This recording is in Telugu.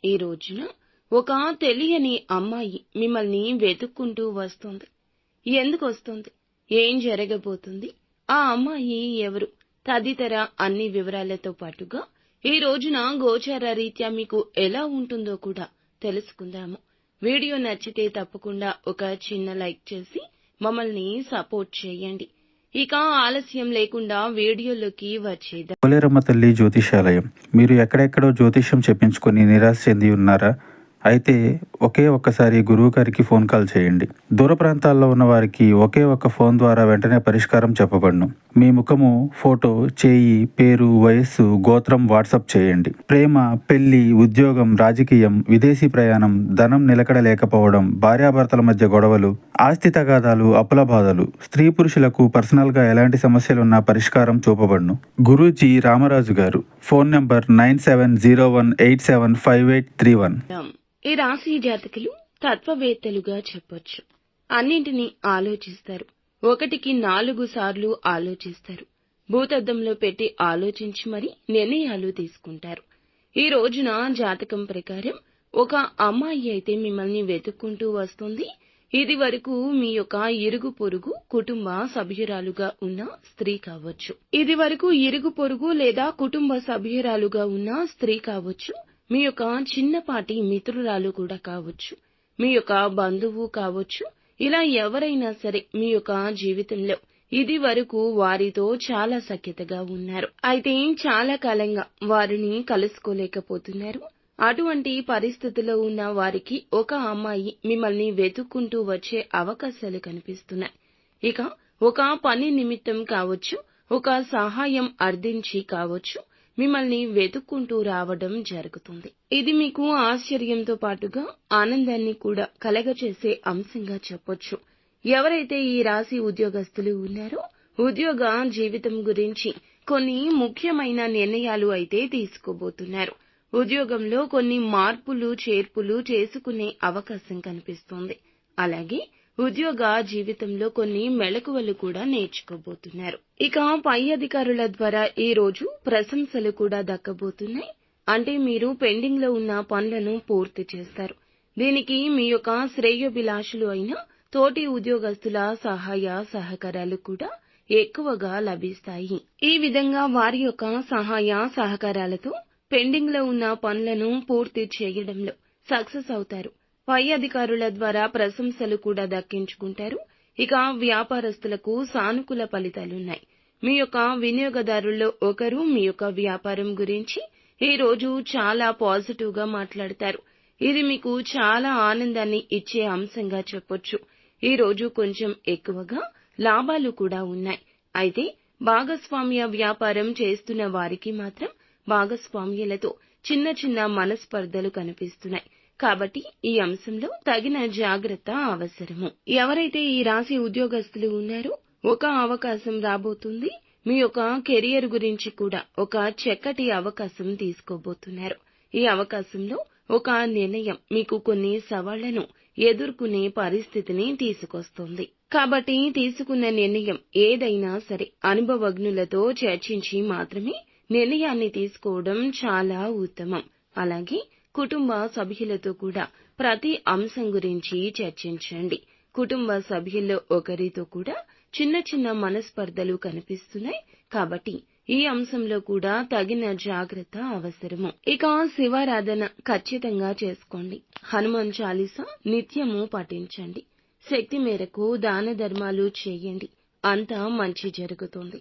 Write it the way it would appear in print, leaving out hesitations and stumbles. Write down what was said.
ఈ రోజున ఒక తెలియని అమ్మాయి మిమ్మల్ని వెతుక్కుంటూ వస్తోంది. ఎందుకొస్తోంది, ఏం జరగబోతుంది, ఆ అమ్మాయి ఎవరు తదితర అన్ని వివరాలతో పాటుగా ఈ రోజున గోచార రీత్యా మీకు ఎలా ఉంటుందో కూడా తెలుసుకుందాము. వీడియో నచ్చితే తప్పకుండా ఒక చిన్న లైక్ చేసి మమ్మల్ని సపోర్ట్ చేయండి. ఇక ఆలస్యం లేకుండా వీడియోలోకి వచ్చేద్దాం. పోలేరమ్మ తల్లి జ్యోతిషాలయం. మీరు ఎక్కడెక్కడో జ్యోతిష్యం చెప్పించుకొని నిరాశ చెంది ఉన్నారా? అయితే ఒక్కసారి గురువు గారికి ఫోన్ కాల్ చేయండి. దూర ప్రాంతాల్లో ఉన్న వారికి ఒకే ఒక్క ఫోన్ ద్వారా వెంటనే పరిష్కారం చెప్పబడును. మీ ముఖము, ఫోటో, చేయి, పేరు, వయస్సు, గోత్రం వాట్సాప్ చేయండి. ప్రేమ, పెళ్లి, ఉద్యోగం, రాజకీయం, విదేశీ ప్రయాణం, ధనం నిలకడ లేకపోవడం, భార్యాభర్తల మధ్య గొడవలు, ఆస్తి తగాదాలు, అప్పుల బాధలు, స్త్రీ పురుషులకు పర్సనల్ గా ఎలాంటి సమస్యలున్నా పరిష్కారం చూపబడును. గురూజీ రామరాజు గారు. Phone number 9701875831. ఈ రాశి జాతకులు తత్వవేత్తలుగా చెప్పొచ్చు. అన్నింటినీ ఆలోచిస్తారు. 1కి 4 సార్లు ఆలోచిస్తారు. భూతద్దంలో పెట్టి ఆలోచించి మరీ నిర్ణయాలు తీసుకుంటారు. ఈ రోజున జాతకం ప్రకారం ఒక అమ్మాయి అయితే మిమ్మల్ని వెతుక్కుంటూ వస్తుంది. ఇది వరకు మీ యొక్క ఇరుగు పొరుగు కుటుంబ సభ్యురాలుగా ఉన్న స్త్రీ కావచ్చు. ఇది వరకు ఇరుగు పొరుగు లేదా కుటుంబ సభ్యురాలుగా ఉన్న స్త్రీ కావచ్చు. మీ యొక్క చిన్నపాటి మిత్రురాలు కూడా కావచ్చు. మీ యొక్క బంధువు కావచ్చు. ఇలా ఎవరైనా సరే మీ యొక్క జీవితంలో ఇది వరకు వారితో చాలా సఖ్యతగా ఉన్నారు. అయితే చాలా కాలంగా వారిని కలుసుకోలేకపోతున్నారు. అటువంటి పరిస్థితిలో ఉన్న వారికి ఒక అమ్మాయి మిమ్మల్ని వెతుక్కుంటూ వచ్చే అవకాశాలు కనిపిస్తున్నాయి. ఇక ఒక పని నిమిత్తం కావచ్చు, ఒక సహాయం అర్థించి కావచ్చు, మిమ్మల్ని వెతుక్కుంటూ రావడం జరుగుతుంది. ఇది మీకు ఆశ్చర్యంతో పాటుగా ఆనందాన్ని కూడా కలగచేసే అంశంగా చెప్పొచ్చు. ఎవరైతే ఈ రాశి ఉద్యోగస్తులు ఉన్నారో ఉద్యోగ జీవితం గురించి కొన్ని ముఖ్యమైన నిర్ణయాలు అయితే తీసుకోబోతున్నారు. ఉద్యోగంలో కొన్ని మార్పులు చేర్పులు చేసుకునే అవకాశం కనిపిస్తోంది. అలాగే ఉద్యోగ జీవితంలో కొన్ని మెళకువలు కూడా నేర్చుకోబోతున్నారు. ఇక పై అధికారుల ద్వారా ఈ రోజు ప్రశంసలు కూడా దక్కబోతున్నాయి. అంటే మీరు పెండింగ్ లో ఉన్న పనులను పూర్తి చేస్తారు. దీనికి మీ యొక్క శ్రేయోభిలాషులు అయిన తోటి ఉద్యోగస్తుల సహాయ సహకారాలు కూడా ఎక్కువగా లభిస్తాయి. ఈ విధంగా వారి యొక్క సహాయ సహకారాలతో పెండింగ్ లో ఉన్న పనులను పూర్తి చేయడంలో సక్సెస్ అవుతారు. పై అధికారుల ద్వారా ప్రశంసలు కూడా దక్కించుకుంటారు. ఇక వ్యాపారస్తులకు సానుకూల ఫలితాలున్నాయి. మీ యొక్క వినియోగదారుల్లో ఒకరు మీ యొక్క వ్యాపారం గురించి ఈ రోజు చాలా పాజిటివ్ గా మాట్లాడతారు. ఇది మీకు చాలా ఆనందాన్ని ఇచ్చే అంశంగా చెప్పొచ్చు. ఈ రోజు కొంచెం ఎక్కువగా లాభాలు కూడా ఉన్నాయి. అయితే భాగస్వామ్య వ్యాపారం చేస్తున్న వారికి మాత్రం భాగస్వామ్యులతో చిన్న చిన్న మనస్పర్ధలు కనిపిస్తున్నాయి. కాబట్టి ఈ అంశంలో తగిన జాగ్రత్త అవసరము. ఎవరైతే ఈ రాశి ఉద్యోగస్తులు ఉన్నారో ఒక అవకాశం రాబోతుంది. మీ యొక్క కెరియర్ గురించి కూడా ఒక చక్కటి అవకాశం తీసుకోబోతున్నారు. ఈ అవకాశంలో ఒక నిర్ణయం మీకు కొన్ని సవాళ్లను ఎదుర్కొనే పరిస్థితిని తీసుకొస్తుంది. కాబట్టి తీసుకున్న నిర్ణయం ఏదైనా సరే అనుభవజ్ఞులతో చర్చించి మాత్రమే నిర్ణయాన్ని తీసుకోవడం చాలా ఉత్తమం. అలాగే కుటుంబ సభ్యులతో కూడా ప్రతి అంశం గురించి చర్చించండి. కుటుంబ సభ్యుల్లో ఒకరితో కూడా చిన్న చిన్న మనస్పర్ధలు కనిపిస్తున్నాయి. కాబట్టి ఈ అంశంలో కూడా తగిన జాగ్రత్త అవసరము. ఇక శివారాధన ఖచ్చితంగా చేసుకోండి. హనుమాన్ చాలీసా నిత్యము పఠించండి. శక్తి మేరకు దాన ధర్మాలు చేయండి. అంతా మంచి జరుగుతుంది.